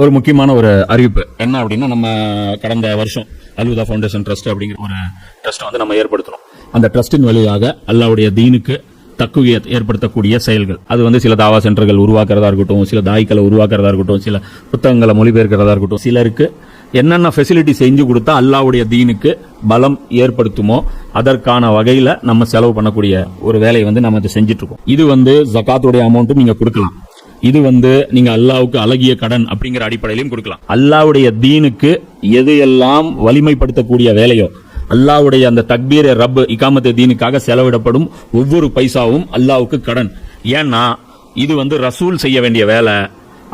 ஒரு முக்கியமான ஒரு அறிவிப்பு என்ன அப்படின்னா, நம்ம கடந்த வருஷம் அல்ஹுதா ஃபவுண்டேஷன் ட்ரஸ்ட் அப்படிங்கிற ஒரு ட்ரஸ்ட் வந்து நம்ம ஏற்படுத்தணும். அந்த ட்ரஸ்டின் வழியாக அல்லாஹ்வுடைய தீனுக்கு தக்குவியத் ஏற்படுத்தக்கூடிய செயல்கள், அது வந்து சில தாவா சென்டர்கள் உருவாக்குறதா இருக்கட்டும், சில தாய்க்களை உருவாக்குறதா இருக்கட்டும், சில புத்தகங்களை மொழிபெயர்க்கிறதா இருக்கட்டும், சிலருக்கு என்னென்ன ஃபெசிலிட்டி செஞ்சு கொடுத்தா அல்லாஹ்வுடைய தீனுக்கு பலம் ஏற்படுத்துமோ அதற்கான வகையில நம்ம செலவு பண்ணக்கூடிய ஒரு வேலையை வந்து நம்ம செஞ்சுட்டு இருக்கோம். இது வந்து ஜகாத்துடைய அமௌண்ட் நீங்க கொடுக்கலாம். இது வந்து நீங்க அல்லாஹ்வுக்கு அழகிய கடன் அப்படிங்கிற அடிப்படையிலும் கொடுக்கலாம். அல்லாஹ்வுடைய தீனுக்கு எது எல்லாம் வலிமைப்படுத்தக்கூடிய வேலையோ, அல்லாஹ்வுடைய அந்த தக்பீர் ரப் இகாமத் தீனுக்காக செலவிடப்படும் ஒவ்வொரு பைசாவும் அல்லாஹ்வுக்கு கடன். ஏன்னா இது வந்து ரசூல் செய்ய வேண்டிய வேலை,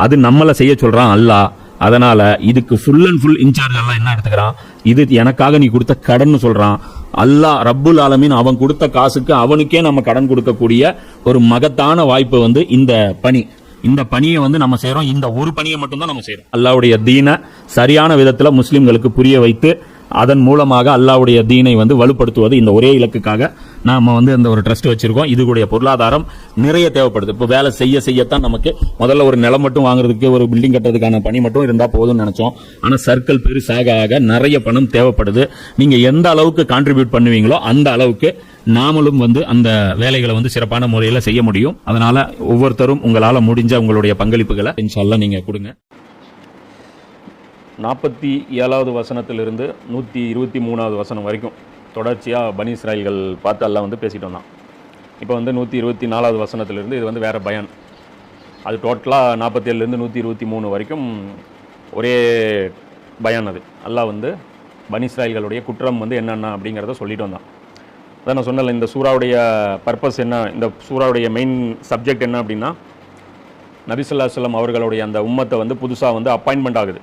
அது நம்மள செய்ய சொல்றான் அல்லாஹ். அதனால இதுக்கு ஃபுல் அண்ட் ஃபுல் இன்சார்ஜ் எல்லாம் என்ன எடுத்துக்கிறான், இது எனக்காக நீ கொடுத்த கடன் சொல்றான். அல்லாஹ் ரப்புல் ஆலமீன் அவன் கொடுத்த காசுக்கு அவனுக்கே நம்ம கடன் கொடுக்கக்கூடிய ஒரு மகத்தான வாய்ப்பு வந்து இந்த பணி. இந்த பணியை வந்து நம்ம செய்யறோம். இந்த ஒரு பணியை மட்டும்தான் நம்ம செய்யறோம். அல்லாஹ்வுடைய தீனை சரியான விதத்துல முஸ்லிம்களுக்கு புரிய வைத்து அதன் மூலமாக அல்லாஹ்வுடைய தீனை வந்து வலுப்படுத்துவது, இந்த ஒரே இலக்குக்காக நாம வந்து இந்த ஒரு ட்ரஸ்ட் வச்சிருக்கோம். இதுடைய பொருளாதாரம் நிறைய தேவைப்படுது. இப்போ வேலை செய்யத்தான் நமக்கு முதல்ல ஒரு நிலம் மட்டும் வாங்குறதுக்கு, ஒரு பில்டிங் கட்டுறதுக்கான பணி மட்டும் இருந்தா போதும்னு நினைச்சோம். ஆனா சர்க்கிள் பெருசாக ஆக நிறைய பணம் தேவைப்படுது. நீங்க எந்த அளவுக்கு கான்ட்ரிபியூட் பண்ணுவீங்களோ அந்த அளவுக்கு நாமளும் வந்து அந்த வேலைகளை வந்து சிறப்பான முறையில் செய்ய முடியும். அதனால ஒவ்வொருத்தரும் உங்களால முடிஞ்ச உங்களுடைய பங்களிப்புகளை இன்ஷா அல்லாஹ் நீங்க கொடுங்க. 47வது வசனத்திலிருந்து 123வது வசனம் வரைக்கும் தொடர்ச்சியாக பனி இஸ்ராயல்கள் பார்த்து அல்லாஹ் வந்து பேசிட்டு வந்தான். இப்போ வந்து 124வது வசனத்திலிருந்து இது வந்து வேற பயான். அது டோட்டலாக 47லேருந்து 123 வரைக்கும் ஒரே பயான். அது அல்லாஹ் வந்து பனி இஸ்ராயல்களுடைய குற்றம் வந்து என்னென்ன அப்படிங்கிறத சொல்லிட்டு வந்தான். அதான் நான் சொன்னல, இந்த சூறாவுடைய பர்பஸ் என்ன, இந்த சூறாவுடைய மெயின் சப்ஜெக்ட் என்ன அப்படின்னா, நபி ஸல்லல்லாஹு அலைஹி வஸல்லம் அவர்களுடைய அந்த உம்மத்தை வந்து புதுசாக வந்து அப்பாயின்மெண்ட் ஆகுது.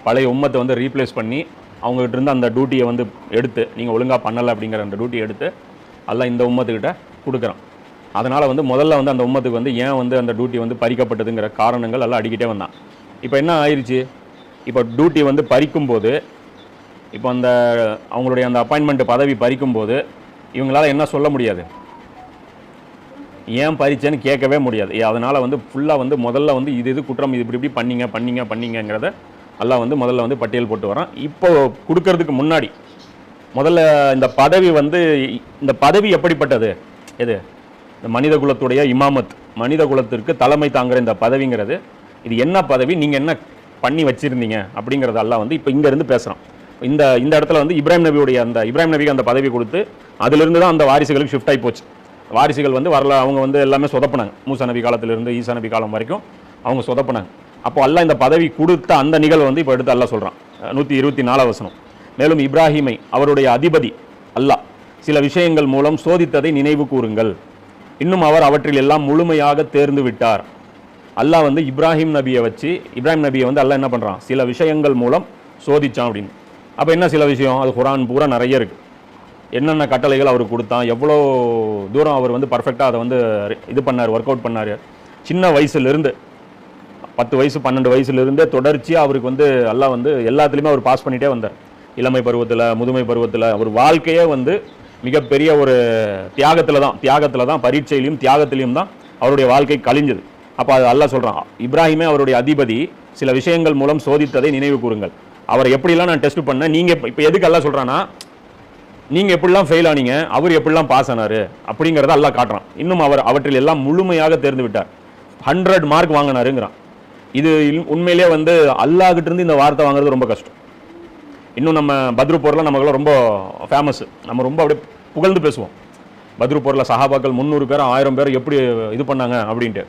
பழைய உம்மத்தை வந்து ரீப்ளேஸ் பண்ணி அவங்ககிட்ட இருந்து அந்த டியூட்டியை வந்து எடுத்து, நீங்கள் ஒழுங்காக பண்ணலை அப்படிங்கிற அந்த டியூட்டியை எடுத்து அல்லாஹ் இந்த உம்மத்துக்கிட்ட கொடுக்குறான். அதனால் வந்து முதல்ல வந்து அந்த உம்மத்துக்கு வந்து ஏன் வந்து அந்த டியூட்டி வந்து பறிக்கப்பட்டதுங்கிற காரணங்கள் எல்லாம் அடிக்கிட்டே வந்தான். இப்போ என்ன ஆயிடுச்சு, இப்போ டியூட்டி வந்து பறிக்கும்போது, இப்போ அந்த அவங்களுடைய அந்த அப்பாயின்மெண்ட் பதவி பறிக்கும்போது இவங்களால என்ன சொல்ல முடியாது, ஏன் பறிச்சேன்னு கேட்கவே முடியாது. அதனால் வந்து ஃபுல்லாக வந்து முதல்ல வந்து இது குற்றம், இது இப்படி பண்ணீங்கிறத அல்லாஹ் வந்து முதல்ல வந்து பட்டியல் போட்டு வரான். இப்போ கொடுக்கறதுக்கு முன்னாடி முதல்ல இந்த பதவி வந்து, இந்த பதவி எப்படிப்பட்டது, எது இந்த மனித குலத்துடைய இமாமத், மனித குலத்திற்கு தலைமை தாங்குற இந்த பதவிங்கிறது, இது என்ன பதவி, நீங்கள் என்ன பண்ணி வச்சுருந்தீங்க அப்படிங்கிறது அல்லாஹ் வந்து இப்போ இங்கேருந்து பேசுகிறான். இந்த இடத்துல வந்து இப்ராஹிம் நபிக்கு அந்த பதவி கொடுத்து அதிலிருந்து தான் அந்த வாரிசுகளுக்கு ஷிஃப்ட் ஆகி போச்சு. வாரிசுகள் வந்து வரல, அவங்க வந்து எல்லாமே சொதப்பினாங்க. மூசா நபி காலத்திலிருந்து ஈசா நபி காலம் வரைக்கும் அவங்க சொதப்பினாங்க. அப்போ அல்லாஹ் இந்த பதவி கொடுத்த அந்த நிகழ்வு வந்து இப்போ எடுத்து அல்லாஹ் சொல்கிறான் 124 வசனம். மேலும் இப்ராஹிமை அவருடைய அதிபதி அல்லாஹ் சில விஷயங்கள் மூலம் சோதித்ததை நினைவு கூறுங்கள், இன்னும் அவர் அவற்றில் எல்லாம் முழுமையாக தேர்ந்து விட்டார். அல்லாஹ் வந்து இப்ராஹிம் நபியை வந்து அல்லாஹ் என்ன பண்ணுறான், சில விஷயங்கள் மூலம் சோதிச்சான் அப்படின்னு. அப்போ என்ன சில விஷயம், அது குர்ஆன் பூரா நிறைய இருக்குது. என்னென்ன கட்டளைகள் அவருக்கு கொடுத்தான், எவ்வளோ தூரம் அவர் வந்து பர்ஃபெக்டாக அதை வந்து இது பண்ணார், ஒர்க் அவுட் பண்ணார். சின்ன வயசுலேருந்து 10 வயசு 12 வயசுலேருந்தே தொடர்ச்சியாக அவருக்கு வந்து அல்லாஹ் வந்து எல்லாத்துலேயுமே அவர் பாஸ் பண்ணிகிட்டே வந்தார். இளமை பருவத்தில், முதுமை பருவத்தில், அவர் வாழ்க்கையே வந்து மிகப்பெரிய ஒரு தியாகத்தில் தான் பரீட்சையிலையும் தியாகத்திலையும் தான் அவருடைய வாழ்க்கை கழிஞ்சது. அப்போ அது அல்லாஹ் சொல்கிறான், இப்ராஹிமே அவருடைய அதிபதி சில விஷயங்கள் மூலம் சோதித்ததை நினைவு கூறுங்கள். அவரை எப்படிலாம் நான் டெஸ்ட் பண்ணேன், நீங்கள் இப்போ எதுக்கு அல்லாஹ் சொல்கிறான்னா, நீங்கள் எப்படிலாம் ஃபெயில் ஆனீங்க, அவர் எப்படிலாம் பாஸ் ஆனார் அப்படிங்கிறத அல்லாஹ் காட்டுறான். இன்னும் அவர் அவற்றில் எல்லாம் முழுமையாக தேர்ந்து விட்டார், 100 மார்க் வாங்கினாருங்கிறான். இது உண்மையிலே வந்து அல்லாஹ்கிட்ட இருந்து இந்த வார்த்தை வாங்குறது ரொம்ப கஷ்டம். இன்னும் நம்ம பத்ரு போரில் நமக்குலாம் ரொம்ப ஃபேமஸ், நம்ம ரொம்ப அப்படியே புகழ்ந்து பேசுவோம். பத்ரு போரில் சஹாபாக்கள் 300 பேர் 1000 பேர் எப்படி இது பண்ணாங்க அப்படின்ட்டு.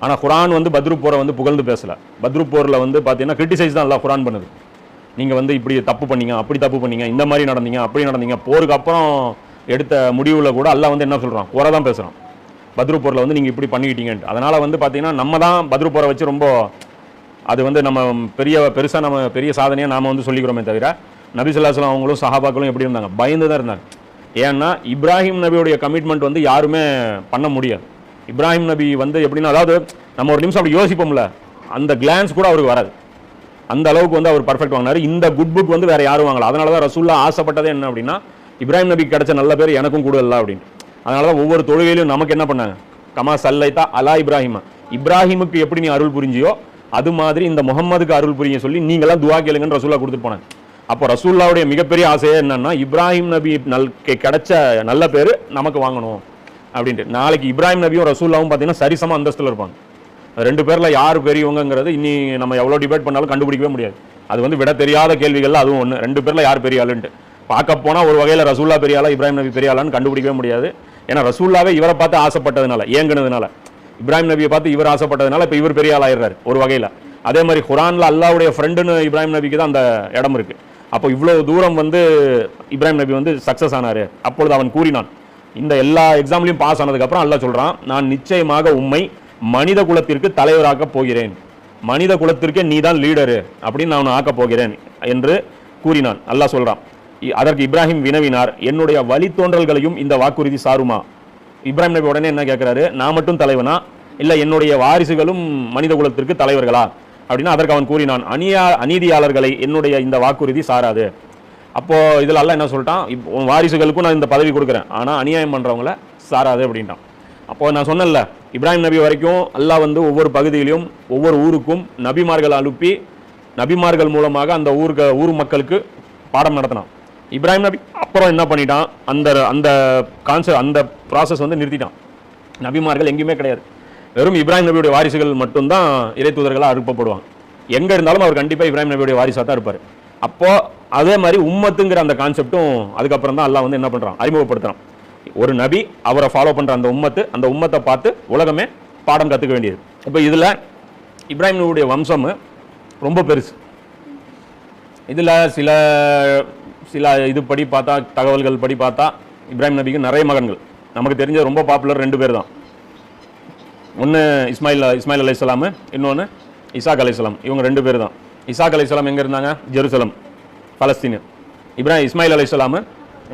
ஆனால் குர்ஆன் வந்து பத்ரு போரை வந்து புகழ்ந்து பேசலை. பத்ரு போரில் வந்து பார்த்தீங்கன்னா கிரிட்டிசைஸ் தான் அல்லாஹ் குர்ஆன் பண்ணுது. நீங்கள் வந்து இப்படி தப்பு பண்ணீங்க, அப்படி தப்பு பண்ணீங்க, இந்த மாதிரி நடந்தீங்க, அப்படி நடந்தீங்க. போருக்கு அப்புறம் எடுத்த முடிவில் கூட அல்லாஹ் வந்து என்ன சொல்கிறான், குறை தான் பேசுகிறான். பத்ரு போரில் வந்து நீங்கள் இப்படி பண்ணிக்கிட்டீங்கன்ட்டு. அதனால் வந்து பார்த்தீங்கன்னா நம்ம தான் பத்ரு போரை வச்சு ரொம்ப அது வந்து நம்ம பெருசாக நம்ம பெரிய சாதனையாக நாம் வந்து சொல்லிக்கிறோமே தவிர, நபி ஸல்லல்லாஹு அலைஹி வஸல்லம் அவங்களும் சஹாபாக்களும் எப்படி இருந்தாங்க, பயந்து தான் இருந்தாங்க. ஏன்னா இப்ராஹிம் நபியுடைய கமிட்மெண்ட் வந்து யாருமே பண்ண முடியாது. இப்ராஹிம் நபி வந்து எப்படின்னா, அதாவது நம்ம ஒரு நிமிஷம் அப்படி யோசிப்போம்ல, அந்த கிளான்ஸ் கூட அவருக்கு வராது. அந்த அளவுக்கு வந்து அவர் பர்ஃபெக்ட் வாங்கினார். இந்த குட் புக் வந்து வேற யாரும் வாங்கல. அதனால தான் ரசூலுல்லாஹ் ஆசைப்பட்டதே என்ன அப்படின்னா, இப்ராஹிம் நபிக்கு கிடைச்ச நல்ல பேர் எனக்கும் கூட இல்லை அப்படின்னு. அதனால தான் ஒவ்வொரு தொழுகையிலும் நமக்கு என்ன பண்ணாங்க, கமா சல்லைத்தா அலா இப்ராஹிமா, இப்ராஹிமுக்கு எப்படி நீ அருள் புரிஞ்சியோ அது மாதிரி இந்த முகம்மதுக்கு அருள் புரிய சொல்லி நீங்களாம் துவா கேளுங்கன்னு ரசூல்லா கொடுத்துட்டு போனாங்க. அப்போ ரசூல்லாவுடைய மிகப்பெரிய ஆசையே என்னன்னா, இப்ராஹிம் நபி கிடைச்ச நல்ல பேர் நமக்கு வாங்கணும் அப்படின்ட்டு. நாளைக்கு இப்ராஹிம் நபியும் ரசூல்லாவும் பார்த்தீங்கன்னா சரிசம அந்தஸ்தில் இருப்பாங்க. 2 பேர்ல யார் பெரியவங்கிறது இனி நம்ம எவ்வளோ டிபேட் பண்ணாலும் கண்டுபிடிக்கவே முடியாது. அது வந்து விட தெரியாத கேள்விகள்ல அதுவும் ஒன்று. 2 பேர்ல யார் பெரிய ஆளுன்ட்டு பார்க்க போனால் ஒரு வகையில் ரசூல்லா பெரிய ஆளா இப்ராஹிம் நபி பெரிய ஆளான்னு கண்டுபிடிக்கவே முடியாது. ஏன்னா ரசூல்லாவே இவரை பார்த்து ஆசைப்பட்டதுனால, ஏங்குனதுனால, இப்ராஹிம் நபியை பார்த்து இவர் ஆசைப்பட்டதுனால இப்போ இவர் பெரிய ஆளாயிடுறாரு ஒரு வகையில். அதே மாதிரி குரான்ல அல்லாவுடைய ஃப்ரெண்டுன்னு இப்ராஹிம் நபிக்கு தான் அந்த இடம் இருக்கு. அப்போ இவ்வளவு தூரம் வந்து இப்ராஹிம் நபி வந்து சக்சஸ் ஆனாரு. அப்பொழுது அவன் கூறினான், இந்த எல்லா எக்ஸாம்லையும் பாஸ் ஆனதுக்கு அப்புறம் அல்லாஹ் சொல்றான், நான் நிச்சயமாக உம்மை மனித குலத்திற்கு தலைவராக்க போகிறேன், மனித குலத்திற்கே நீ தான் லீடரு அப்படின்னு நான் ஆக்க போகிறேன் என்று கூறினான். அல்லாஹ் சொல்றான். அதற்கு இப்ராஹிம் வினவினார், என்னுடைய வழித்தோன்றல்களையும் இந்த வாக்குறுதி சாருமா? இப்ராஹிம் நபி உடனே என்ன கேட்கிறாரு, நான் மட்டும் தலைவனா இல்லை என்னுடைய வாரிசுகளும் மனித குலத்திற்கு தலைவர்களா அப்படின்னா அதற்கு அவன் கூறினான், அநீதியாளர்களை என்னுடைய இந்த வாக்குறுதி சாராது. அப்போ இதில் அல்லாஹ் என்ன சொல்லிட்டான், உன் வாரிசுகளுக்கும் நான் இந்த பதவி கொடுக்குறேன், ஆனால் அநியாயம் பண்ணுறவங்கள சாராது அப்படின்ட்டான். அப்போ நான் சொன்னேன்ல, இப்ராஹிம் நபி வரைக்கும் அல்லாஹ் வந்து ஒவ்வொரு பகுதியிலும் ஒவ்வொரு ஊருக்கும் நபிமார்கள் அனுப்பி நபிமார்கள் மூலமாக அந்த ஊர் மக்களுக்கு பாடம் நடத்தினான். இப்ராஹிம் நபி அப்புறம் என்ன பண்ணிட்டான், அந்த கான்செப்ட் அந்த ப்ராசஸ் வந்து நிறுத்திட்டான். நபிமார்கள் எங்கேயுமே கிடையாது, வெறும் இப்ராஹிம் நபியுடைய வாரிசுகள் மட்டும்தான் இறை தூதர்களாக அனுப்பப்படுவாங்க. எங்கே இருந்தாலும் அவர் கண்டிப்பாக இப்ராஹிம் நபியுடைய வாரிசாக தான் இருப்பார். அப்போது அதே மாதிரி உம்மத்துங்கிற அந்த கான்செப்டும் அதுக்கப்புறம் தான் அல்லாஹ் வந்து என்ன பண்ணுறான், அறிமுகப்படுத்துகிறான். ஒரு நபி அவரை ஃபாலோ பண்ணுற அந்த உம்மத்தை பார்த்து உலகமே பாடம் கற்றுக்க வேண்டியது. இப்போ இதில் இப்ராஹிம் நபியுடைய வம்சம் ரொம்ப பெருசு. இதில் சில இது படி பார்த்தா, தகவல்கள் படி பார்த்தா இப்ராஹிம் நபிக்கு நிறைய மகன்கள். நமக்கு தெரிஞ்ச ரொம்ப பாப்புலர் 2 பேர் தான். ஒன்று இஸ்மாயில் அலைஹிஸ்ஸலாம், இன்னொன்று இசாக் அலைஹிஸ்ஸலாம். இவங்க 2 பேர் தான். இசாக் அலைஹிஸ்ஸலாம் எங்கே இருந்தாங்க, ஜெருசலம், பலஸ்தீன். இஸ்மாயில் அலைஹிஸ்ஸலாம்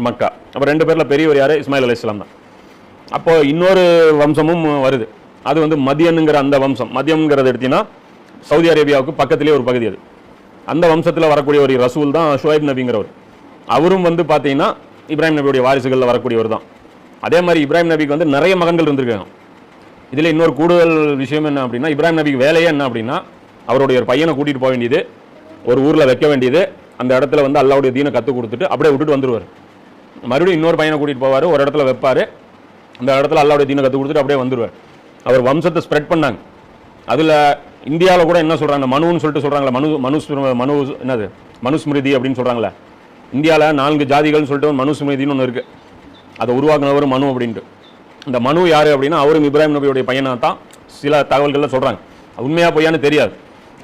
மக்கா. அப்போ 2 பேரில் பெரியவர் யார், இஸ்மாயில் அலைஹிஸ்ஸலாம் தான். அப்போது இன்னொரு வம்சமும் வருது, அது வந்து மதியனுங்கிற அந்த வம்சம். மதியம்ங்கிறது எடுத்தீங்கன்னா சவுதி அரேபியாவுக்கு பக்கத்திலே ஒரு பகுதி. அது அந்த வம்சத்தில் வரக்கூடிய ஒரு ரசூல் தான் ஷுவைப் நபிங்கிறவர். அவரும் வந்து பார்த்தீங்கன்னா இப்ராஹிம் நபியுடைய வாரிசுகளில் வரக்கூடியவர் தான். அதே மாதிரி இப்ராஹிம் நபிக்கு வந்து நிறைய மகன்கள் இருந்திருக்காங்க. இதில் இன்னொரு கூடுதல் விஷயம் என்ன அப்படின்னா, இப்ராஹிம் நபிக்கு வேலையே என்ன அப்படின்னா, அவருடைய ஒரு பையனை கூட்டிகிட்டு போக வேண்டியது, ஒரு ஊரில் வைக்க வேண்டியது, அந்த இடத்துல வந்து அல்லாவுடைய தீனை கற்றுக் கொடுத்துட்டு அப்படியே விட்டுட்டு வந்துடுவார். மறுபடியும் இன்னொரு பையனை கூட்டிகிட்டு போவார், ஒரு இடத்துல வைப்பார், அந்த இடத்துல அல்லாவுடைய தீனை கற்றுக் கொடுத்துட்டு அப்படியே வந்துடுவார். அவர் வம்சத்தை ஸ்ப்ரெட் பண்ணாங்க. அதில் இந்தியாவில் கூட என்ன சொல்கிறாங்க, மனுன்னு சொல்லிட்டு சொல்கிறாங்களே, மனுஸ்மிருதி அப்படின்னு சொல்கிறாங்களே. இந்தியாவில் 4 ஜாதிகள்னு சொல்லிட்டு மனுஸ்மிருதின்னு ஒன்று இருக்குது. அதை உருவாக்குனவர் மனு அப்படின்ட்டு. இந்த மனு யார் அப்படின்னா அவரும் இப்ராஹிம் நபியுடைய பையனாக தான் சில தகவல்களில் சொல்கிறாங்க. உண்மையாக பொய்யான்னு தெரியாது.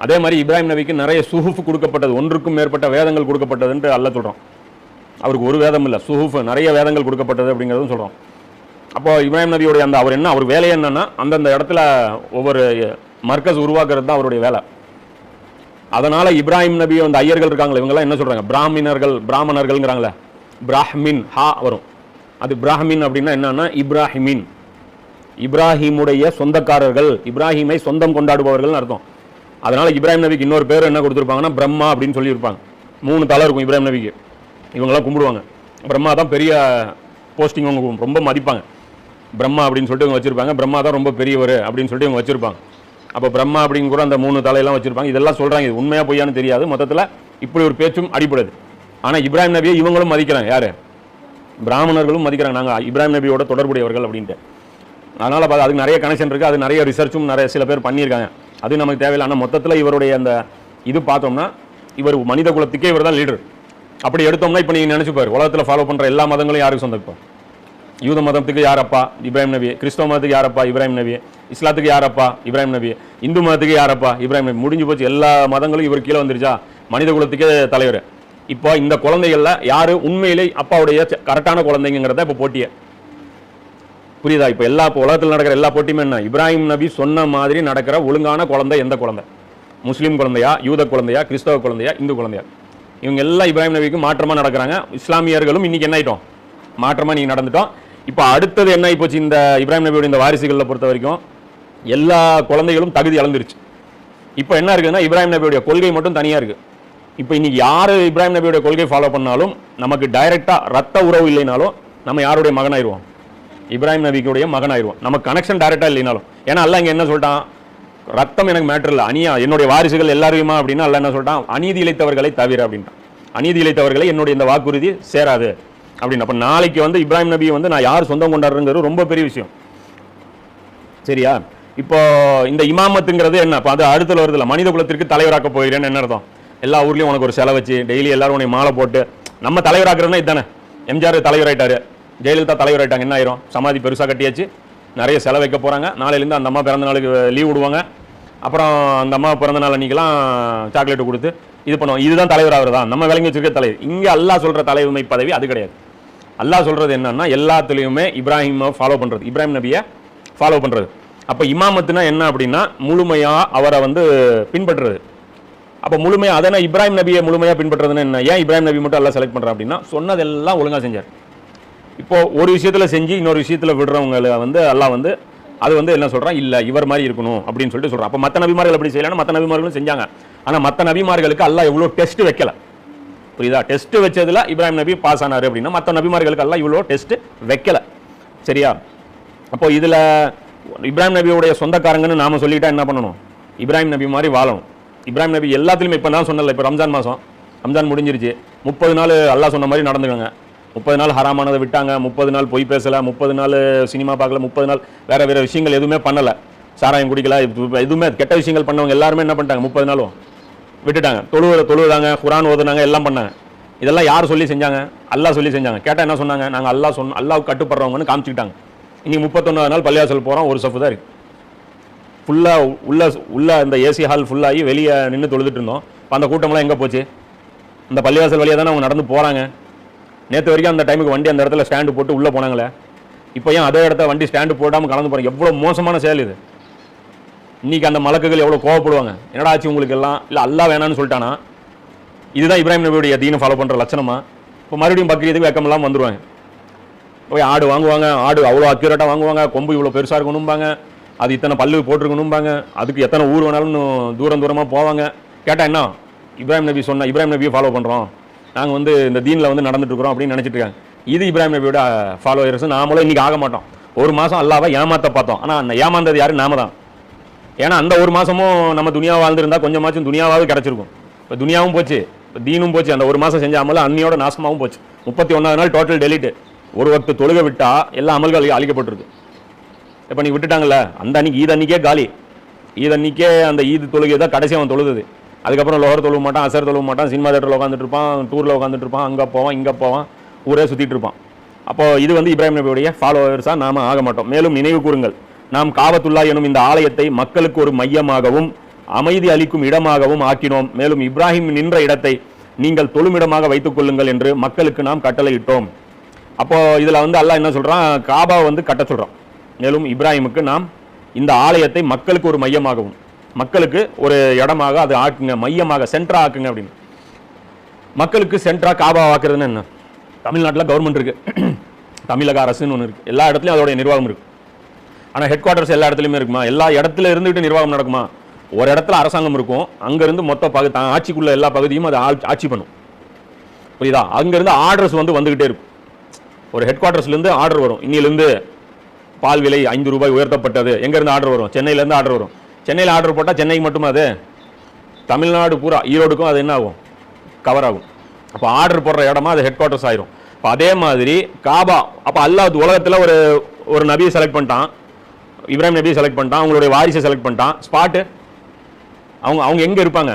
அதே மாதிரி இப்ராஹிம் நபிக்கு நிறைய சுஹுஃப் கொடுக்கப்பட்டது, 1க்கும் மேற்பட்ட வேதங்கள் கொடுக்கப்பட்டதுன்ட்டு அல்லாஹ் சொல்கிறோம். அவருக்கு ஒரு வேதம் இல்லை, சுஹுஃப் நிறைய வேதங்கள் கொடுக்கப்பட்டது அப்படிங்கிறதும் சொல்கிறோம். அப்போ இப்ராஹிம் நபியுடைய அவர் வேலையை என்னன்னா, அந்தந்த இடத்துல ஒவ்வொரு மர்க்கஸ் உருவாக்குறது தான் அவருடைய வேலை. அதனால இப்ராஹிம் நபி அந்த ஐயர்கள் இருக்காங்களே, இவங்கெல்லாம் என்ன சொல்றாங்க, பிராமணர்கள்ங்கிறாங்களே, பிராஹ்மின் ஹா வரும். அது பிராஹ்மின் அப்படின்னா என்னன்னா இப்ராஹிமின், இப்ராஹிமுடைய சொந்தக்காரர்கள், இப்ராஹிமை சொந்தம் கொண்டாடுபவர்கள் அர்த்தம். அதனால இப்ராஹிம் நபிக்கு இன்னொரு பேர் என்ன கொடுத்துருப்பாங்கன்னா பிரம்மா அப்படின்னு சொல்லியிருப்பாங்க. 3 தலை இருக்கும் இப்ராஹிம் நபிக்கு. இவங்கெல்லாம் கும்பிடுவாங்க. பிரம்மா தான் பெரிய போஸ்டிங், அவங்க ரொம்ப மதிப்பாங்க. பிரம்மா அப்படின்னு சொல்லிட்டு இவங்க வச்சிருப்பாங்க. பிரம்மா தான் ரொம்ப பெரியவர் அப்படின்னு சொல்லிட்டு இவங்க வச்சிருப்பாங்க. அப்போ பிரம்மா அப்படின்னு கூட அந்த 3 தலையெல்லாம் வச்சிருப்பாங்க. இதெல்லாம் சொல்றாங்க, இது உண்மையா பொய்யான்னு தெரியாது. மொத்தத்தில் இப்படி ஒரு பேச்சும் அடிப்படுது. ஆனால் இப்ராஹிம் நபியை இவங்களும் மதிக்கிறாங்க. யாரு? பிராமணர்களும் மதிக்கிறாங்க, நாங்கள் இப்ராஹிம் நபியோட தொடர்புடையவர்கள் அப்படின்ட்டு. அதனால் அதுக்கு நிறைய கனெக்ஷன் இருக்குது. அது நிறைய ரிசர்ச்சும் சில பேர் பண்ணியிருக்காங்க. அது நமக்கு தேவையில்லை. ஆனால் மொத்தத்தில் இவருடைய அந்த இது பார்த்தோம்னா, இவர் மனித குலத்துக்கே இவர் தான் லீடர். அப்படி எடுத்தோம்னா இப்போ நீங்கள் நினச்சிப்பார், உலகத்தில் ஃபாலோ பண்ணுற எல்லா மதங்களும் யாருக்கு சொந்தம்? இப்போ யூத மதத்துக்கு யாரப்பா? இப்ராஹிம் நபி. கிறிஸ்தவ மதத்துக்கு யாரப்பா? இப்ராஹிம் நபி. இஸ்லாத்துக்கு யாரப்பா? இப்ராஹிம் நபி. இந்து மதத்துக்கு யாரப்பா? இப்ராஹிம் நபி. முடிஞ்சு போச்சு, எல்லா மதங்களும் இவர் கீழே வந்துருச்சா, மனித குலத்துக்கே தலைவர். இப்போ இந்த குழந்தைகள்ல யாரு உண்மையிலே அப்பாவுடைய கரெக்டான குழந்தைங்கிறத இப்போ போட்டியை புரியுதா? இப்போ உலகத்தில் நடக்கிற எல்லா போட்டியுமே என்ன, இப்ராஹிம் நபி சொன்ன மாதிரி நடக்கிற ஒழுங்கான குழந்தை எந்த குழந்தை? முஸ்லீம் குழந்தையா, யூத குழந்தையா, கிறிஸ்தவ குழந்தையா, இந்து குழந்தையா? இவங்க எல்லாம் இப்ராஹிம் நபிக்கு மாற்றமாக நடக்கிறாங்க. இஸ்லாமியர்களும் இன்னைக்கு என்ன ஆயிட்டோம், மாற்றமாக நீங்கள் நடந்துட்டோம். இப்போ அடுத்தது என்ன ஆகி போச்சு, இந்த இப்ராஹிம் நபியோட இந்த வாரிசுகளில் பொறுத்த வரைக்கும் எல்லா குழந்தைகளும் தகுதி இழந்துருச்சு. இப்போ என்ன இருக்குதுன்னா, இப்ராஹிம் நபியோடைய கொள்கை மட்டும் தனியாக இருக்குது. இப்போ இன்னைக்கு யார் இப்ராஹிம் நபியோட கொள்கை ஃபாலோ பண்ணாலும் நமக்கு டைரெக்டாக ரத்த உறவு இல்லைனாலும் நம்ம யாருடைய மகனாயிருவோம்? இப்ராஹிம் நபிக்குடைய மகனாயிருவோம். நம்ம கனெக்ஷன் டைரெக்டாக இல்லைனாலும். ஏன்னா அல்லாஹ் இங்கே என்ன சொல்லிட்டான், ரத்தம் எனக்கு மேட்டர் இல்லை, என்னுடைய வாரிசுகள் எல்லாரையுமா அப்படின்னா அல்ல என்ன சொல்லிட்டான், அநீதி இழைத்தவர்களை தவிர அப்படின்ட்டான். அநீதி இழைத்தவர்களை என்னுடைய இந்த வாக்குறுதி சேராது அப்படின்னு. அப்போ நாளைக்கு வந்து இப்ராஹிம் நபி வந்து நான் யார் சொந்தம் கொண்டாடுறேங்கிறது ரொம்ப பெரிய விஷயம். சரியா? இப்போ இந்த இமாமத்துங்கிறது என்ன, இப்போ அது அடுத்த வருதுல மனித குலத்திற்கு தலைவராக்க போகிறேன்னு என்ன அர்த்தம்? எல்லா ஊர்லேயும் உனக்கு ஒரு செலவு வச்சு டெய்லி எல்லாரும் உனக்கு மாலை போட்டு நம்ம தலைவராக்குறதுனா இதுதானே. எம்ஜிஆர் தலைவராயிட்டாரு, ஜெயலலிதா தலைவராயிட்டாங்க, என்ன ஆயிரும்? சமாதி பெருசாக கட்டியாச்சு, நிறைய செலவு வைக்க போகிறாங்க. நாளையிலேருந்து அந்த அம்மா பிறந்த நாளுக்கு லீவ் விடுவாங்க. அப்புறம் அந்த அம்மா பிறந்த நாள் அன்றைக்கெல்லாம் சாக்லேட்டு கொடுத்து இது பண்ணுவோம். இதுதான் தலைவர் ஆகிறதா? நம்ம விளங்கி வச்சிருக்க தலைவர். இங்கே அல்லாஹ் சொல்கிற தலைமை பதவி அது கிடையாது. அல்லாஹ் சொல்கிறது என்னன்னா எல்லாத்துலேயுமே இப்ராஹிமை ஃபாலோ பண்ணுறது, இப்ராஹிம் நபியை ஃபாலோ பண்ணுறது. அப்போ இமாமத்துனா என்ன அப்படின்னா முழுமையாக அவரை வந்து பின்பற்றுறது. அப்போ முழுமையாக அதனா இப்ராஹிம் நபியை முழுமையாக பின்பற்றுறதுன்னு என்ன? ஏன் இப்ராஹிம் நபி மட்டும் எல்லாம் செலக்ட் பண்ணுறான் அப்படின்னா சொன்னதெல்லாம் ஒழுங்காக செஞ்சார். இப்போ ஒரு விஷயத்தில் செஞ்சு இன்னொரு விஷயத்தில் விடுறவங்களை வந்து அல்லாஹ் வந்து அது வந்து என்ன சொல்கிறான், இல்லை இவர் மாதிரி இருக்கணும் அப்படின்னு சொல்லிட்டு சொல்கிறான். அப்போ மற்ற நபிமார்கள் எப்படி செய்யலாம்? மற்ற நபிமார்களும் செஞ்சாங்க. ஆனால் மற்ற நபிமார்களுக்கு அல்லாஹ் எவ்வளோ டெஸ்ட் வைக்கல, புரியுதா? டெஸ்ட் வச்சதுல இப்ராஹிம் நபி பாஸ் ஆனார் அப்படின்னா மற்ற நபிமார்களுக்கு அல்லாஹ் இவ்வளோ டெஸ்ட் வைக்கல. சரியா? அப்போ இதில் இப்ராஹிம் நபியோடைய சொந்தக்காரங்கன்னு நாம சொல்லிட்டா என்ன பண்ணணும்? இப்ராஹிம் நபி மாதிரி வாழணும். இப்ராஹிம் நபி எல்லாத்துலையுமே இப்போ நான் சொன்னல, இப்போ ரம்ஜான் மாதம், ரம்ஜான் முடிஞ்சிருச்சு, 30 நாள் அல்லாஹ் சொன்ன மாதிரி நடந்துக்கோங்க. 30 நாள் ஹராமானதை விட்டாங்க, 30 நாள் பொய் பேசலை, 30 நாள் சினிமா பார்க்கல, 30 நாள் வேறு வேறு விஷயங்கள் எதுவுமே பண்ணலை, சாராயம் குடிக்கல, எதுவுமே கெட்ட விஷயங்கள் பண்ணவங்க எல்லாருமே என்ன பண்ணிட்டாங்க? 30 நாளும் விட்டுட்டாங்க. தொழுதாங்க, குரான் ஓதுனாங்க, எல்லாம் பண்ணாங்க. இதெல்லாம் யார் சொல்லி செஞ்சாங்க? அல்லாஹ் சொல்லி செஞ்சாங்க. கேட்டால் என்ன சொன்னாங்க? நாங்கள் அல்லாஹ் கட்டுப்படுறவங்கன்னு காமிச்சிக்கிட்டாங்க. இன்னைக்கு 31 நாள் பள்ளியாசல் போகிறோம், ஒரு சஃப் தான் இருக்குது. ஃபுல்லாக உள்ள இந்த ஏசி ஹால் ஃபுல்லாகி வெளியே நின்று தொழுதுட்டு இருந்தோம். இப்போ அந்த கூட்டமெல்லாம் எங்கே போச்சு? இந்த பள்ளிவாசல் வழியாக தானே அவங்க நடந்து போகிறாங்க. நேற்று வரைக்கும் அந்த டைமுக்கு வண்டி அந்த இடத்துல ஸ்டாண்டு போட்டு உள்ளே போனாங்களே, இப்போ ஏன் அதே இடத்த வண்டி ஸ்டாண்டு போடாமல் கலந்து போகிறாங்க? எவ்வளோ மோசமான செயல் இது. இன்றைக்கி அந்த மலக்குகள் எவ்வளோ கோவப்படுவாங்க, என்னடா ஆச்சு உங்களுக்கு எல்லாம்? இல்லை அல்லாஹ் வேணான்னு சொல்லிட்டானா? இதுதான் இப்ராஹிம் நபியுடைய தீனை ஃபாலோ பண்ணுற லட்சணமா? இப்போ மறுபடியும் பக்ரீதுக்கு வெக்கமெல்லாம் வந்துடுவாங்க. போய் ஆடு வாங்குவாங்க, ஆடு அவ்வளோ அக்யூரேட்டாக வாங்குவாங்க, கொம்பு இவ்வளோ பெருசாக இருக்கணும்பாங்க, அது இத்தனை பல்லு போட்டிருக்கணும்பாங்க, அதுக்கு எத்தனை ஊர் வேணாலும் தூரமாக போவாங்க. கேட்டால் என்ன? இப்ராஹிம் நபி சொன்ன இப்ராஹிம் நபியை ஃபாலோ பண்ணுறோம், நாங்கள் வந்து இந்த தீனில் வந்து நடந்துட்டு இருக்கிறோம் அப்படின்னு நினச்சிட்டு இருக்காங்க. இது இப்ராஹிம் நபியோட ஃபாலோவர்ஸ். நாமளும் இன்றைக்கி ஆக மாட்டோம். ஒரு மாதம் அல்லாவை ஏமாற்ற பார்த்தோம், ஆனால் ஏமாந்தது யாரு? நாம தான். ஏன்னா அந்த ஒரு மாதமும் நம்ம துனியா வாழ்ந்துருந்தா கொஞ்சமாச்சும் துனியாவாவது கிடச்சிருக்கும். இப்போ துனியாவும் போச்சு, இப்போ தீனும் போச்சு. அந்த ஒரு மாதம் செஞ்ச அமல அன்னியோட நாசமாகவும் போச்சு. 31வது நாள் டோட்டல் டெலிட்டு. ஒரு வக்து தொழுகை விட்டா எல்லா அமல்கள் அழிக்கப்பட்டிருக்கு. இப்போ நீ விட்டுட்டாங்கல்ல, அந்த அன்னைக்கு ஈத் அன்னைக்கே காலி. ஈத் அன்னைக்கே அந்த ஈத் தொழுகை தான் கடைசி அவன் தொழுது. அதுக்கப்புறம் லோகர் தொழுவ மாட்டான், அசர் தொழுவ மாட்டான், சினிமா தேட்டரில் உட்காந்துட்டு இருப்பான், டூரில் உட்காந்துட்டு இருப்பான், அங்கே போவான் இங்கே போவான், ஊரே சுற்றிட்டு இருப்பான். அப்போ இது வந்து இப்ராஹிம் நபியுடைய ஃபாலோவர்ஸாக நாம் ஆக மாட்டோம். மேலும் நினைவு கூறுங்கள், நாம் காபத்துல்லா எனும் இந்த ஆலயத்தை மக்களுக்கு ஒரு மையமாகவும் அமைதி அளிக்கும் இடமாகவும் ஆக்கினோம். மேலும் இப்ராஹிம் நின்ற இடத்தை நீங்கள் தொழுமிடமாக வைத்துக் கொள்ளுங்கள் என்று மக்களுக்கு நாம் கட்டளையிட்டோம். அப்போ இதில் வந்து அல்லாஹ் என்ன சொல்கிறான்? காபாவை வந்து கட்ட சொல்கிறான். மேலும் இப்ராஹிமுக்கு நாம் இந்த ஆலயத்தை மக்களுக்கு ஒரு மையமாகவும், மக்களுக்கு ஒரு இடமாக அது ஆக்குங்க, மையமாக சென்ட்ரா ஆக்குங்க அப்படின்னு. மக்களுக்கு சென்ட்ரா காபா ஆக்குறதுன்னு என்ன? தமிழ்நாட்டில் கவர்மெண்ட் இருக்குது, தமிழக அரசுன்னு ஒன்று இருக்குது, எல்லா இடத்துலையும் அதோடைய நிர்வாகம் இருக்குது. ஆனால் ஹெட் குவார்ட்டர்ஸ் எல்லா இடத்துலையுமே இருக்குமா? எல்லா இடத்துல இருந்துகிட்டு நிர்வாகம் நடக்குமா? ஒரு இடத்துல அரசாங்கம் இருக்கும், அங்கேருந்து மொத்த ஆட்சிக்குள்ள எல்லா பகுதியும் அது ஆட்சி பண்ணும், புரியுதா? அங்கேருந்து ஆர்டர்ஸ் வந்துகிட்டே இருக்கும். ஒரு ஹெட் குவார்ட்டர்ஸ்லேருந்து ஆர்டர் வரும், இன்னிலேருந்து பால் விலை 5 ரூபாய் உயர்த்தப்பட்டது. எங்கேருந்து ஆர்டர் வரும்? சென்னையிலேருந்து ஆர்டர் வரும். சென்னையில் ஆர்டர் போட்டால் சென்னைக்கு மட்டுமா? அது தமிழ்நாடு பூரா, ஈரோடுக்கும் அது என்ன ஆகும்? கவர் ஆகும். அப்போ ஆர்டர் போடுற இடமா அது ஹெட் குவார்ட்டர்ஸ் ஆயிரும். இப்போ அதே மாதிரி காபா, அப்போ அல்லாஹ் உலகத்தில் ஒரு நபியை செலக்ட் பண்ணிட்டான், இப்ராஹிம் நபியை செலக்ட் பண்ணிட்டான், அவங்களுடைய வாரிசை செலக்ட் பண்ணிட்டான். ஸ்பாட்டு அவங்க எங்கே இருப்பாங்க?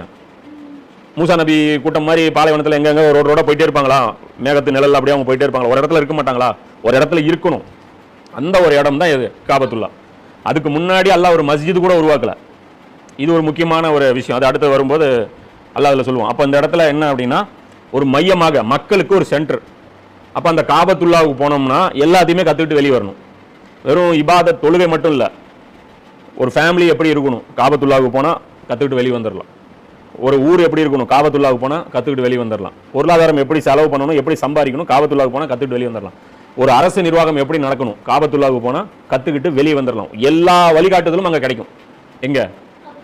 மூசா நபி கூட்டம் மாதிரி பாலைவனத்தில் எங்கெங்க ஒரு ரோட போயிட்டே இருப்பாங்களா? மேகத்து நிழல் அப்படியே அவங்க போயிட்டே இருப்பாங்களா? ஒரு இடத்துல இருக்க மாட்டாங்களா? ஒரு இடத்துல இருக்கணும். அந்த ஒரு இடம் தான் இது காபத்துல்லா. அதுக்கு முன்னாடி அல்லாஹ் ஒரு மஸ்ஜித் கூட உருவாக்கல. இது ஒரு முக்கியமான ஒரு விஷயம், அது அடுத்து வரும்போது அல்லாஹ் அதில் சொல்லுவோம். அப்போ இந்த இடத்துல என்ன அப்படின்னா ஒரு மையமாக மக்களுக்கு ஒரு சென்டர். அப்போ அந்த காபத்துல்லாவுக்கு போனோம்னா எல்லாத்தையுமே கற்றுக்கிட்டு வெளியே வரணும். வெறும் இபாதத் தொழுகை மட்டும் இல்லை, ஒரு ஃபேமிலி எப்படி இருக்கணும் காபத்துல்லாவுக்கு போனால் கற்றுக்கிட்டு வெளியே வந்துடலாம். ஒரு ஊர் எப்படி இருக்கணும் காபத்துல்லாவுக்கு போனால் கற்றுக்கிட்டு வெளியே வந்துடலாம். பொருளாதாரம் எப்படி செலவு பண்ணணும், எப்படி சம்பாதிக்கணும் காபத்துல்லாவுக்கு போனால் கற்றுக்கிட்டு வெளியே வந்துடலாம். ஒரு அரசு நிர்வாகம் எப்படி நடக்கணும் காபத்துல்லாவுக்கு போனால் கற்றுக்கிட்டு வெளியே வந்துடலாம். எல்லா வழிகாட்டுதலும் அங்கே கிடைக்கும். எங்கே?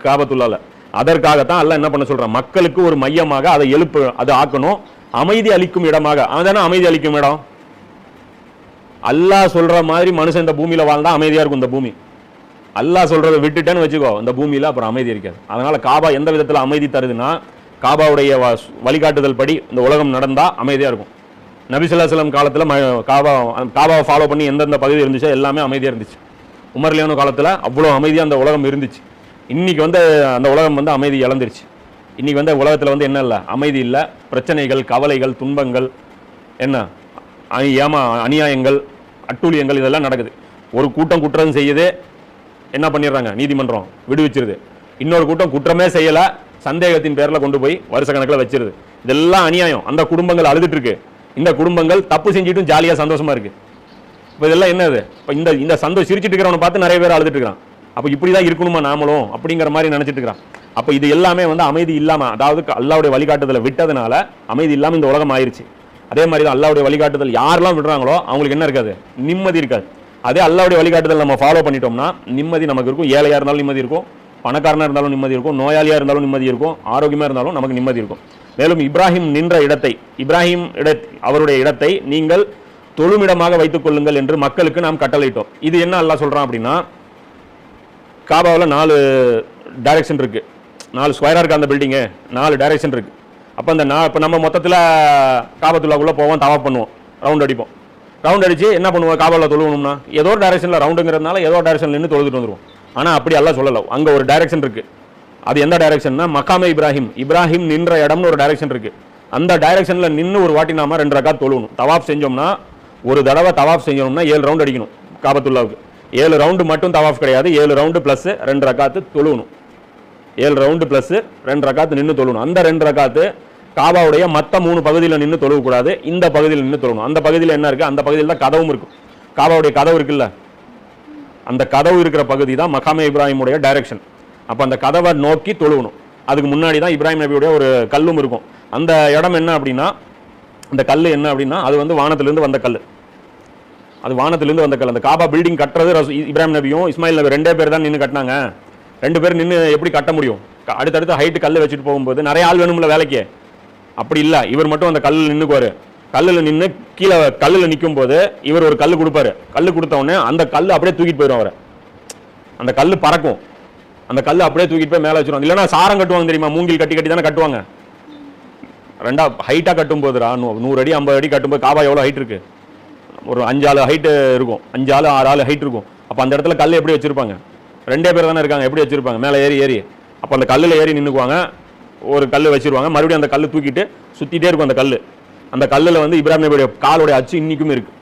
காபத்துல்லாவில். அதற்காகத்தான் அல்லாஹ் என்ன பண்ண சொல்கிறான்? மக்களுக்கு ஒரு மையமாக அதை அதை ஆக்கணும், அமைதி அளிக்கும் இடமாக. அதுதானே அமைதி அளிக்கும் இடம். அல்லாஹ் சொல்கிற மாதிரி மனுஷன் இந்த பூமியில் வாழ்ந்தா அமைதியாக இருக்கும் இந்த பூமி. அல்லாஹ் சொல்றதை விட்டுட்டேன்னு வச்சுக்கோ, இந்த பூமியில அப்புறம் அமைதி இருக்காது. அதனால காபா எந்த விதத்துல அமைதி தருதுன்னா, காபாவுடைய வழிகாட்டுதல் படி இந்த உலகம் நடந்தா அமைதியா இருக்கும். நபி ஸல்லல்லாஹு அலைஹி வஸல்லம் காலத்துல காபாவை ஃபாலோ பண்ணி எந்தெந்த பகுதி இருந்துச்சோ எல்லாமே அமைதியா இருந்துச்சு. உமர் லியானோ காலத்துல அவ்வளோ அமைதியா அந்த உலகம் இருந்துச்சு. இன்னைக்கு வந்து அந்த உலகம் வந்து அமைதி இழந்துருச்சு. இன்னைக்கு வந்து உலகத்துல வந்து என்ன இல்லை, அமைதி இல்லை, பிரச்சனைகள், கவலைகள், துன்பங்கள், என்ன அநியாயங்கள், அட்டூழியங்கள் இதெல்லாம் நடக்குது. ஒரு கூட்டம் குற்றம் செய்யுது, என்ன பண்ணிடுறாங்க, நீதிமன்றம் விடுவிச்சிருது. இன்னொரு கூட்டம் குற்றமே செய்யல, சந்தேகத்தின் பேர்ல கொண்டு போய் வருஷ கணக்கில் வச்சிருது. இதெல்லாம் அநியாயம். அந்த குடும்பங்கள் அழுதுட்டு இருக்கு. இந்த குடும்பங்கள் தப்பு செஞ்சுட்டும் ஜாலியா சந்தோஷமா இருக்கு. இப்போ இதெல்லாம் என்னது? இப்போ இந்த சந்தோஷம் சிரிச்சிட்டு இருக்கிறவனை பார்த்து நிறைய பேர் அழுதுட்டு இருக்கான். அப்போ இப்படிதான் இருக்கணுமா நாமளும் அப்படிங்கிற மாதிரி நினைச்சிட்டு இருக்கிறான். அப்போ இது எல்லாமே வந்து அமைதி இல்லாம, அதாவது அல்லாஹ்வுடைய வழிகாட்டுதலை விட்டதுனால அமைதி இல்லாம இந்த உலகம் ஆயிருச்சு. அதே மாதிரி தான் அல்லாஹ்வுடைய வழிகாட்டுதல் யாரெல்லாம் விடுறாங்களோ அவங்களுக்கு என்ன இருக்காது, நிம்மதி இருக்காது. அதே அல்லாஹ்வுடைய வழிகாட்டுதல் நம்ம ஃபாலோ பண்ணிட்டோம்னா நிம்மதி நமக்கு இருக்கும். ஏழையா இருந்தாலும் நிம்மதி இருக்கும், பணக்காரனா இருந்தாலும் நிம்மதி இருக்கும், நோயாளியா இருந்தாலும் நிம்மதி இருக்கும், ஆரோக்கியமா இருந்தாலும் நமக்கு நிம்மதி இருக்கும். மேலும் இப்ராஹிம் நின்ற இடத்தை, அவருடைய இடத்தை நீங்கள் தொழுமிடமாக வைத்துக் கொள்ளுங்கள் என்று மக்களுக்கு நாம் கட்டளையிட்டோம். இது என்ன அல்லாஹ் சொல்றான் அப்படின்னா, காபாவில் 4 டைரக்ஷன் இருக்கு, 4 ஸ்கொயரா இருக்கு அந்த பில்டிங்கு, 4 டைரக்ஷன் இருக்கு. அப்போ அந்த இப்போ நம்ம மொத்தத்தில் காபத்துல்லாக்குள்ள போவோம், தவாப் பண்ணுவோம், ரவுண்ட் அடிப்போம். ரவுண்ட் அடிச்சு என்ன பண்ணுவோம், காபாவில் தொழுவணும்னா ஏதோ ஒரு டைரக்ஷனில் ரவுண்டுங்கிறதுனால ஏதோ டைரக்ஷன்ல நின்று தொழுதுட்டு வந்துருவோம். ஆனால் அப்படி அல்லாஹ் சொல்லலை. அங்கே ஒரு டைரக்ஷன் இருக்கு. அது எந்த டைரக்ஷன்னா, மக்காமே இப்ராஹிம் நின்ற இடம்னு ஒரு டைரக்ஷன் இருக்கு. அந்த டைரக்ஷன்ல நின்று ஒரு வாட்டி நாம 2 ரக்காத் தொழுவணும். தவாப் செஞ்சோம்னா, ஒரு தடவை தவாப் செஞ்சோம்னா 7 ரவுண்ட் அடிக்கணும் காபத்துல்லாவுக்கு. 7 ரவுண்டு மட்டும் தவாப் கிடையாது, 7 ரவுண்டு பிளஸ் 2 ரக்காத்து தொழுவணும். 7 ரவுண்டு பிளஸ் 2 ரக்காத்து நின்று தொழுவணும். அந்த 2 ரக்காத்து காபாவுடைய மற்ற 3 பகுதியில் நின்று தொழுவக்கூடாது, இந்த பகுதியில் நின்று தொழுவணும். அந்த பகுதியில் என்ன இருக்கு, அந்த பகுதியில் தான் கதவும் இருக்கும். காபாவுடைய கதவு இருக்குல்ல, அந்த கதவு இருக்கிற பகுதி தான் மகாமே இப்ராஹிமுடைய டைரக்ஷன். அப்போ அந்த கதவை நோக்கி தொழுவணும். அதுக்கு முன்னாடி தான் இப்ராஹிம் நபியுடைய ஒரு கல்லும் இருக்கும். அந்த இடம் என்ன அப்படின்னா, அந்த கல் என்ன அப்படின்னா, அது வந்து வானத்திலிருந்து வந்த கல். அது வானத்திலிருந்து வந்த கல். அந்த காபா பில்டிங் கட்டுறது இப்ராஹிம் நபியும் இஸ்மாயில் நபி 2 பேர் தான் நின்று கட்டினாங்க. 2 பேர் நின்று எப்படி கட்ட முடியும்? அடுத்தடுத்து ஹைட்டு கல் வச்சுட்டு போகும்போது நிறைய ஆள் வேணும்ல வேலைக்கு. அப்படி இல்லை, இவர் மட்டும் அந்த கல்லில் நின்றுக்குவார். கல்லில் நின்று கீழே கல்லில் நிற்கும் போது இவர் ஒரு கல் கொடுப்பாரு. கல் கொடுத்த உடனே அந்த கல் அப்படியே தூக்கிட்டு போயிடும் அவரை. அந்த கல் பறக்கும். அந்த கல் அப்படியே தூக்கிட்டு போய் மேலே வச்சிருவாங்க. இல்லைன்னா சாரம் கட்டுவாங்க தெரியுமா, மூங்கில் கட்டி கட்டி தானே கட்டுவாங்க. ஹைட்டாக கட்டும் போதுரா 100 அடி 50 அடி கட்டும்போது காபா எவ்வளோ ஹைட் இருக்கு, ஒரு 5 ஆள் ஹைட்டு இருக்கும், 5 ஆள் 6 ஆள் ஹைட் இருக்கும். அப்போ அந்த இடத்துல கல் எப்படி வச்சிருப்பாங்க, 2 பேர் தானே இருக்காங்க, எப்படி வச்சிருப்பாங்க, மேலே ஏறி அப்போ அந்த கல்லில் ஏறி நின்றுக்குவாங்க. ஒரு கல் வச்சிருவாங்க, மறுபடியும் அந்த கல் தூக்கிட்டு சுற்றிட்டே இருக்கும். அந்த கல்லில் வந்து இப்ராஹிம் நபியுடைய காலுடைய அச்சு இன்னைக்கும் இருக்கு.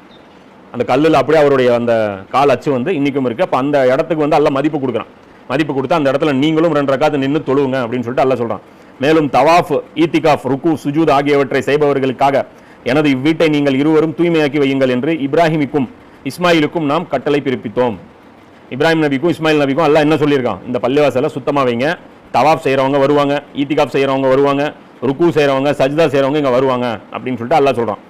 அந்த கல்லில் அப்படியே அவருடைய அந்த கால் அச்சு வந்து இன்னைக்கும் இருக்கு. அப்போ அந்த இடத்துக்கு வந்து அல்லாஹ் மதிப்பு கொடுக்குறான். மதிப்பு கொடுத்து அந்த இடத்துல நீங்களும் 2 ரக்காத்து நின்று தொழுவுங்க அப்படின்னு சொல்லிட்டு அல்லாஹ் சொல்றான். மேலும் தவாஃப், ஈத்திகாஃப், ருக்கு, சுஜூத் ஆகியவற்றை செய்பவர்களுக்காக எனது இவ்வீட்டை நீங்கள் இருவரும் தூய்மையாக்கி வையுங்கள் என்று இப்ராஹிமுக்கும் இஸ்மாயிலுக்கும் நாம் கட்டளை பிறப்பித்தோம். இப்ராஹிம் நபிக்கும் இஸ்மாயில் நபிக்கும் அல்லாஹ் என்ன சொல்லியிருக்கான், இந்த பள்ளிவாசலை சுத்தமாக வைங்க. தவாஃப் செய்கிறவங்க வருவாங்க, ஈத்திகாஃப் செய்கிறவங்க வருவாங்க, ருக்கு செய்கிறவங்க, சஜ்தா செய்கிறவங்க இங்கே வருவாங்க அப்படின்னு சொல்லிட்டு அல்லாஹ் சொல்கிறான்.